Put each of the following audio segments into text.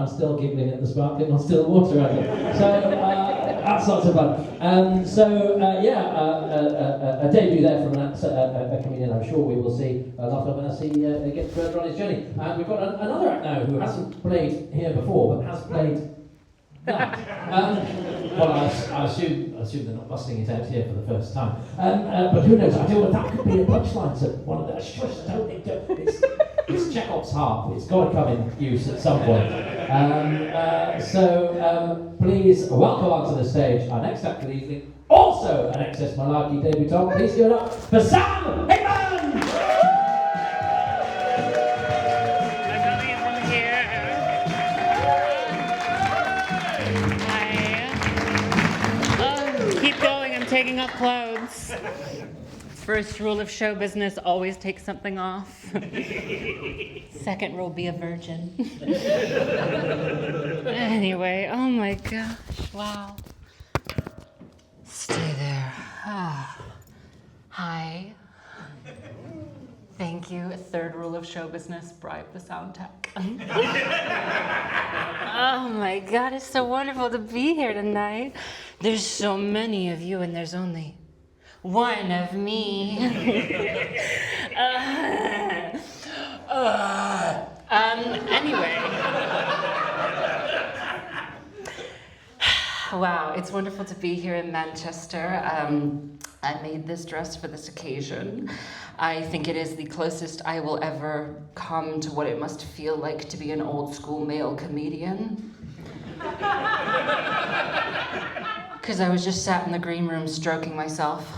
I'm still giggling at the sparkling or still water idea. So that's lots of fun. A debut there from a comedian I'm sure we will see a lot of as he gets further on his journey. We've got another act now who hasn't played here before, but has played that. Well, I assume they're not busting it out here for the first time. But who knows? I don't know. That could be a punchline to one of the. It's Chekhov's harp. It's got to come in use at some point. Please welcome onto the stage our next act of the evening, also an Excess Malarkey debutant. Please give it up for Sam Hickman! Taking off clothes. First rule of show business, always take something off. Second rule, be a virgin. Anyway, oh my gosh, wow. Stay there. Hi. Thank you. Third rule of show business, bribe the sound tech. Oh my God, it's so wonderful to be here tonight. There's so many of you and there's only one of me. Anyway. Wow, it's wonderful to be here in Manchester. I made this dress for this occasion. I think it is the closest I will ever come to what it must feel like to be an old school male comedian. Because I was just sat in the green room stroking myself.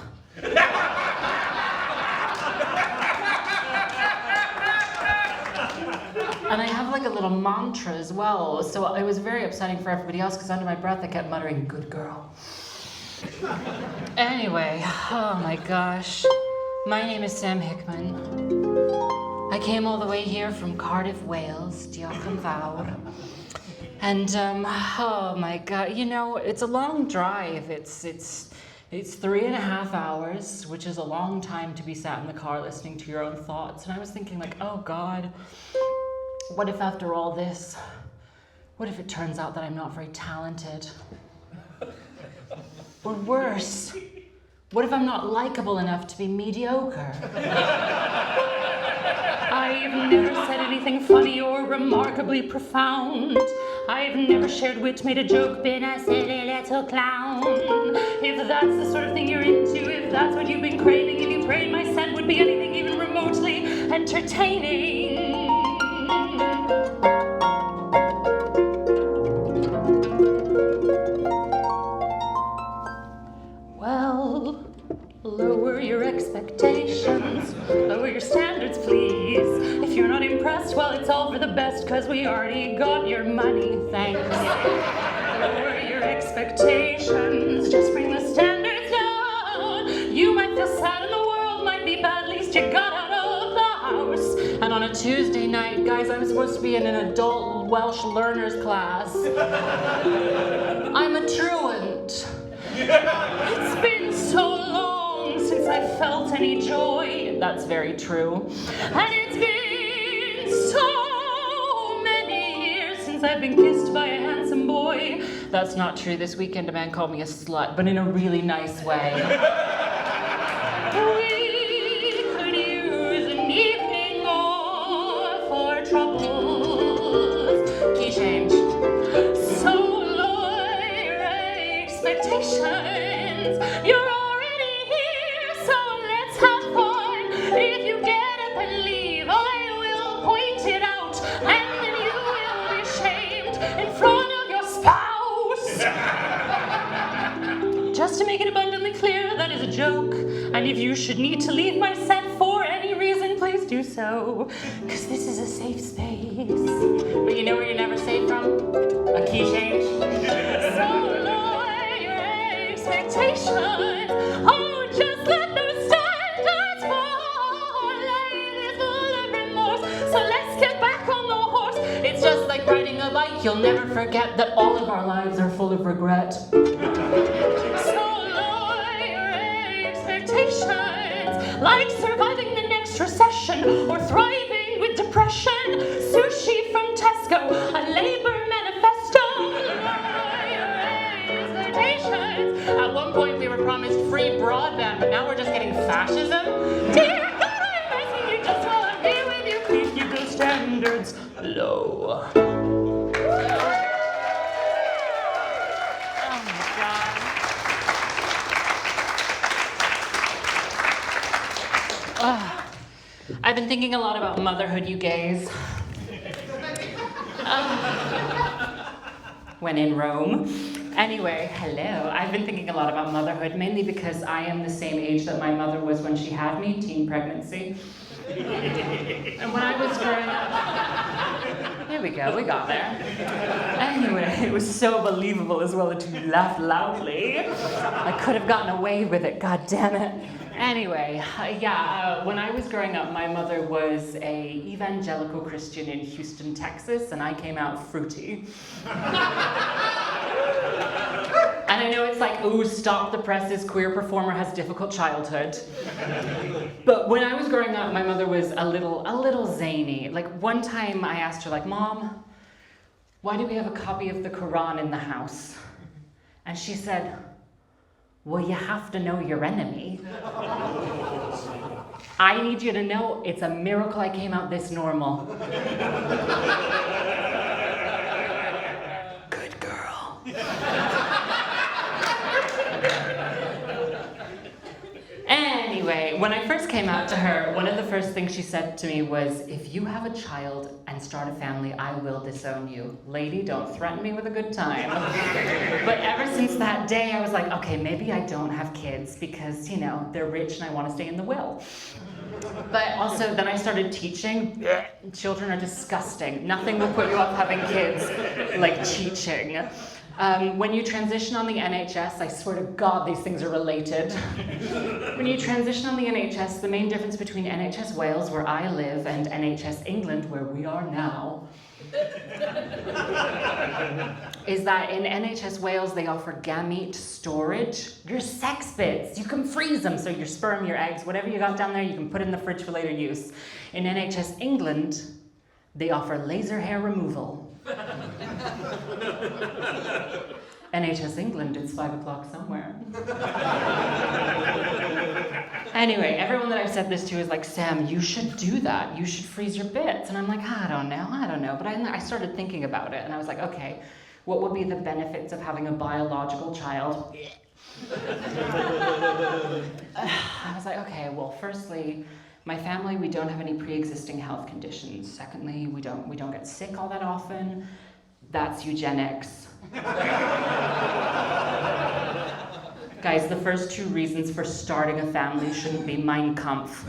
And I have like a little mantra as well, so it was very upsetting for everybody else because under my breath I kept muttering, "Good girl." Anyway, oh my gosh. My name is Sam Hickman. I came all the way here from Cardiff, Wales, Diolch yn fawr. And oh my God, you know, it's a long drive. It's 3.5 hours, which is a long time to be sat in the car listening to your own thoughts. And I was thinking like, oh God, what if after all this, what if it turns out that I'm not very talented? Or worse, what if I'm not likable enough to be mediocre? I've never said anything funny or remarkably profound. I've never shared wit, made a joke, been a silly little clown. If that's the sort of thing you're into, if that's what you've been craving, if you prayed my set would be anything even remotely entertaining. Well, lower your expectations, lower your standards, please. If you're not impressed, well, it's all for the best, cause we already got your money, thanks. Lower your expectations, just bring the standards down. You might feel sad and the world might be bad, at least you got out of the house. And on a Tuesday night, guys, I'm supposed to be in an adult Welsh learners class. I'm a truant. It's been so long since I felt any joy. That's very true. And it's been so many years since I've been kissed by a handsome boy. That's not true. This weekend a man called me a slut, but in a really nice way. We could use an evening off for troubles. Key change. So lower your expectations. You're already here, so let's have fun. If you get up and leave, I will point it out, and then you will be shamed in front of your spouse. Just to make it abundantly clear, that is a joke. And if you should need to leave my set for any reason, please do so, because this is a safe space. But you know where you're never safe from? A key change. So lower your expectations. Oh, just let those standards fall. Life is full of remorse, so let's get back on the horse. It's just like riding a bike. You'll never forget that all of our lives are full of regret. So lower your expectations, like surviving the next recession or thriving with depression. Sushi from Tesco, a labor man been thinking a lot about motherhood, you gays. When in Rome. Anyway, hello. I've been thinking a lot about motherhood, mainly because I am the same age that my mother was when she had me, teen pregnancy. And when I was growing up, here we go, we got there. Anyway, it was so believable as well that you laughed loudly. I could have gotten away with it, god damn it. Anyway, when I was growing up, my mother was a evangelical Christian in Houston, Texas, and I came out fruity. And I know it's like, ooh, stop the presses, queer performer has difficult childhood. But when I was growing up, my mother was a little zany. Like one time I asked her, like, Mom, why do we have a copy of the Quran in the house? And she said, well, you have to know your enemy. I need you to know it's a miracle I came out this normal. Good girl. Anyway, when I first came out to her, one of the first things she said to me was, if you have a child and start a family, I will disown you. Lady, don't threaten me with a good time. But ever since that day, I was like, okay, maybe I don't have kids because, you know, they're rich and I want to stay in the will. But also, then I started teaching. Children are disgusting. Nothing will put you off having kids like teaching. When you transition on the NHS, I swear to God these things are related. When you transition on the NHS, the main difference between NHS Wales, where I live, and NHS England, where we are now, is that in NHS Wales they offer gamete storage. Your sex bits, you can freeze them, so your sperm, your eggs, whatever you got down there, you can put in the fridge for later use. In NHS England, they offer laser hair removal. NHS England, it's 5 o'clock somewhere. Anyway, everyone that I've said this to is like, Sam, you should do that. You should freeze your bits. And I'm like, I don't know. But I started thinking about it, and I was like, okay, what would be the benefits of having a biological child? I was like, okay, well, firstly, my family, we don't have any pre-existing health conditions. Secondly, we don't get sick all that often. That's eugenics. Guys, the first 2 reasons for starting a family shouldn't be Mein Kampf.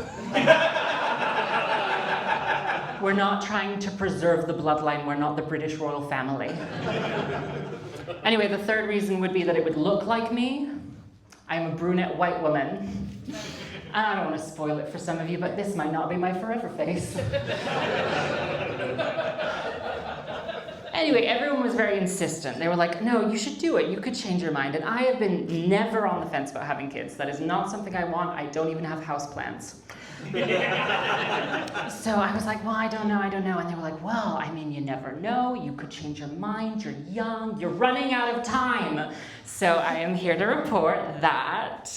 We're not trying to preserve the bloodline. We're not the British royal family. Anyway, the 3rd reason would be that it would look like me. I'm a brunette white woman. I don't want to spoil it for some of you, but this might not be my forever face. Anyway, everyone was very insistent. They were like, no, you should do it. You could change your mind. And I have been never on the fence about having kids. That is not something I want. I don't even have houseplants. So I was like, well, I don't know. And they were like, well, I mean, you never know. You could change your mind. You're young. You're running out of time. So I am here to report that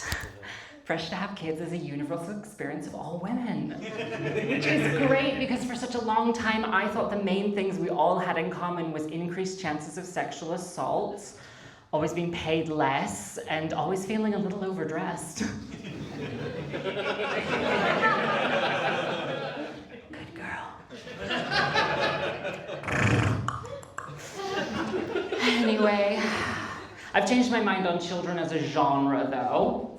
Fresh to have kids is a universal experience of all women. Which is great, because for such a long time, I thought the main things we all had in common was increased chances of sexual assault, always being paid less, and always feeling a little overdressed. Good girl. Anyway, I've changed my mind on children as a genre, though.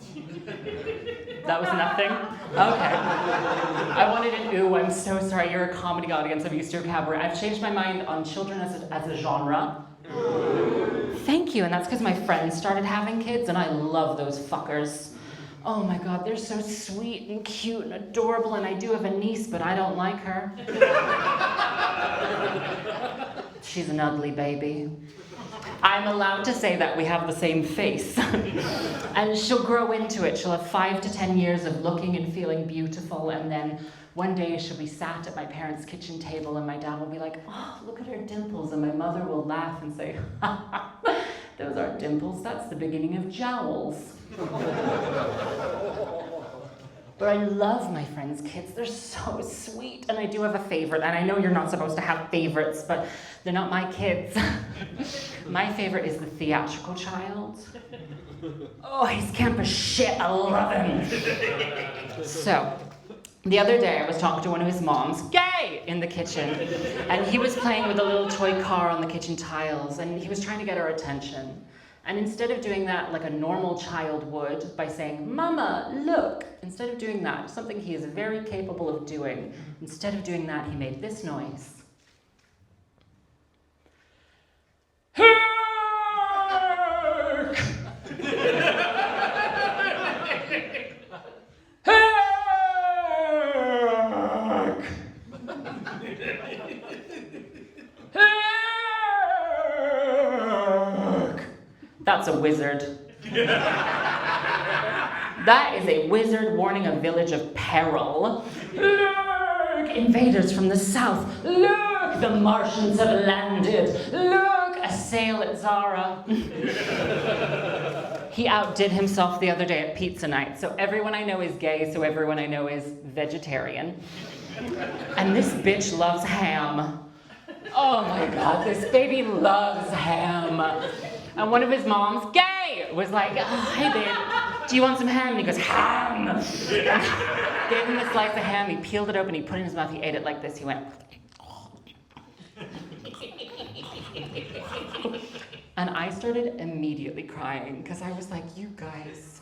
That was nothing? Okay. I wanted an ooh, I'm so sorry, you're a comedy audience, I'm used to your cabaret. I've changed my mind on children as a genre. Thank you, and that's because my friends started having kids, and I love those fuckers. Oh my God, they're so sweet and cute and adorable, and I do have a niece, but I don't like her. She's an ugly baby. I'm allowed to say that we have the same face. And she'll grow into it. She'll have 5 to 10 years of looking and feeling beautiful, and then one day she'll be sat at my parents' kitchen table, and my dad will be like, oh, look at her dimples, and my mother will laugh and say, ha ha, those aren't dimples, that's the beginning of jowls. But I love my friends' kids. They're so sweet. And I do have a favorite. And I know you're not supposed to have favorites, but they're not my kids. My favorite is the theatrical child. Oh, he's camp as shit. I love him. So, The other day I was talking to one of his moms, gay, in the kitchen, and he was playing with a little toy car on the kitchen tiles, and he was trying to get her attention. And instead of doing that like a normal child would, by saying, "Mama, look," instead of doing that, something he is very capable of doing, instead of doing that, he made this noise. Hark! Hark! Hark! That's a wizard. That is a wizard warning a village of peril. Look! Invaders from the south. Look! The Martians have landed. Look! A sale at Zara. He outdid himself the other day at pizza night. So everyone I know is gay, so everyone I know is vegetarian. And this bitch loves ham. Oh my God, this baby loves ham. And one of his moms, gay, was like, "Oh, hey babe, do you want some ham?" And he goes, "Ham!" Gave him a slice of ham, he peeled it open, he put it in his mouth, he ate it like this, he went. And I started immediately crying, because I was like, you guys,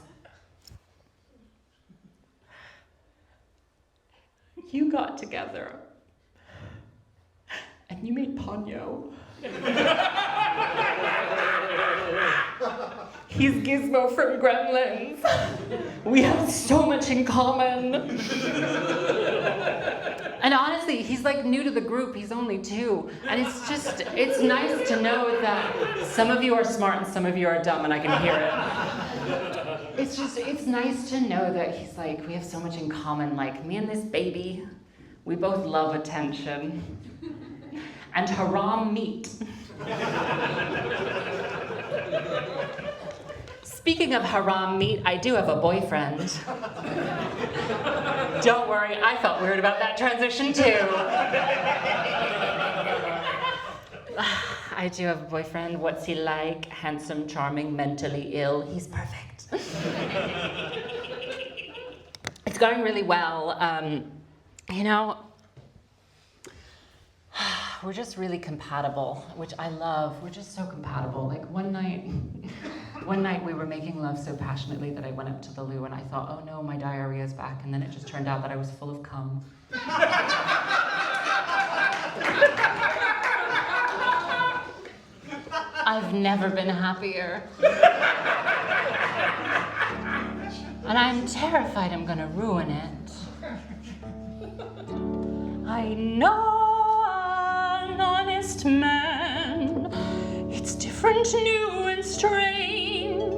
you got together, and you made Ponyo. He's Gizmo from Gremlins. We have so much in common. And honestly, he's like new to the group, he's only 2. And it's nice to know that some of you are smart and some of you are dumb, and I can hear it. It's nice to know that he's like, we have so much in common, like me and this baby, we both love attention. And haram meat. Speaking of haram meat, I do have a boyfriend. Don't worry, I felt weird about that transition too. I do have a boyfriend. What's he like? Handsome, charming, mentally ill. He's perfect. It's going really well. We're just really compatible, which I love. We're just so compatible. Like one night we were making love so passionately that I went up to the loo and I thought, oh no, my diarrhea's back. And then it just turned out that I was full of cum. I've never been happier. And I'm terrified I'm gonna ruin it. I know an honest man. It's different, new and strange.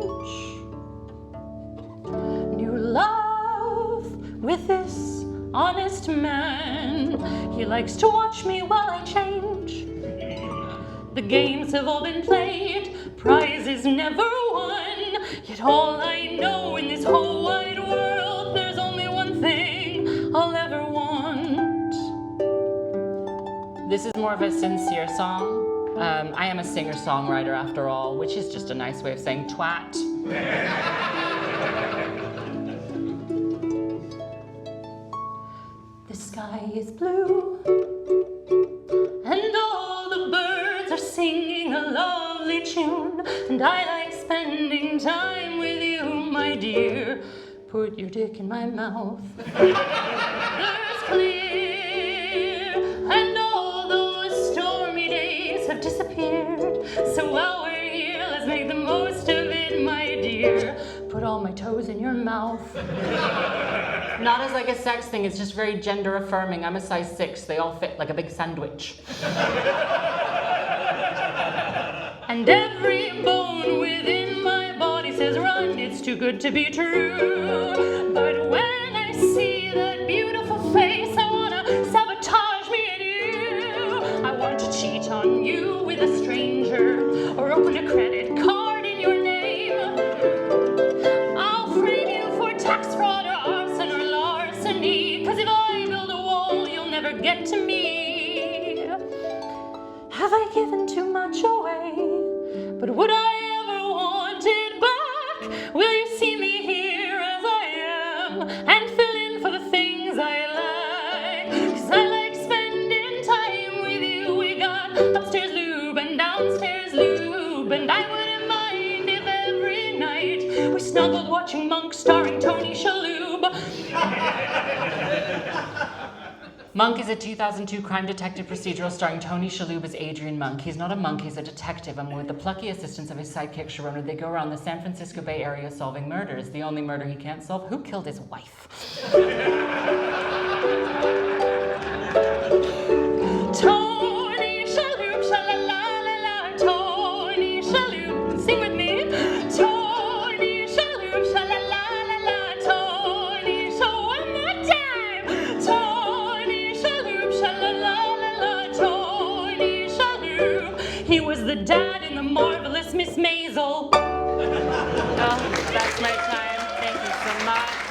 New love with this honest man. He likes to watch me while I change. The games have all been played, prizes never won. Yet all I know in this whole wide world, there's only one thing I'll ever want. This is more of a sincere song. I am a singer-songwriter after all, which is just a nice way of saying twat. The sky is blue, and all the birds are singing a lovely tune, and I like spending time with you, my dear. Put your dick in my mouth. There's clear, and all those stormy days have disappeared. So while we're here, let's make the most of it, my dear. Put all my toes in your mouth. Not as like a sex thing, it's just very gender affirming. I'm a size 6, they all fit like a big sandwich. And every bone within my body says run, it's too good to be true. But when I see that beautiful face, I wanna sabotage me and you. I want to cheat on you with a stranger, or open a credit card in your name. I'll frame you for tax fraud or arson or larceny, 'cause if I build a wall, you'll never get to me. Have I given too much away? But would I ever want it back? Will you see me here as I am and fill in for the things I lack? downstairs lube, and I wouldn't mind if every night we snuggled watching Monk starring Tony Shalhoub. Monk is a 2002 crime detective procedural starring Tony Shalhoub as Adrian Monk. He's not a monk, he's a detective, and with the plucky assistance of his sidekick Sharona, they go around the San Francisco Bay Area solving murders. The only murder he can't solve: who killed his wife? Tony Shalhoub, sha-la-la-la-la, Tony Shalhoub, sing with me. Tony Shalhoub, sha-la-la-la-la, Tony, so one more time. Tony Shalhoub, sha-la-la-la-la, Tony Shalhoub. He was the dad in The Marvelous Miss Maisel. Oh, that's my time. Thank you so much.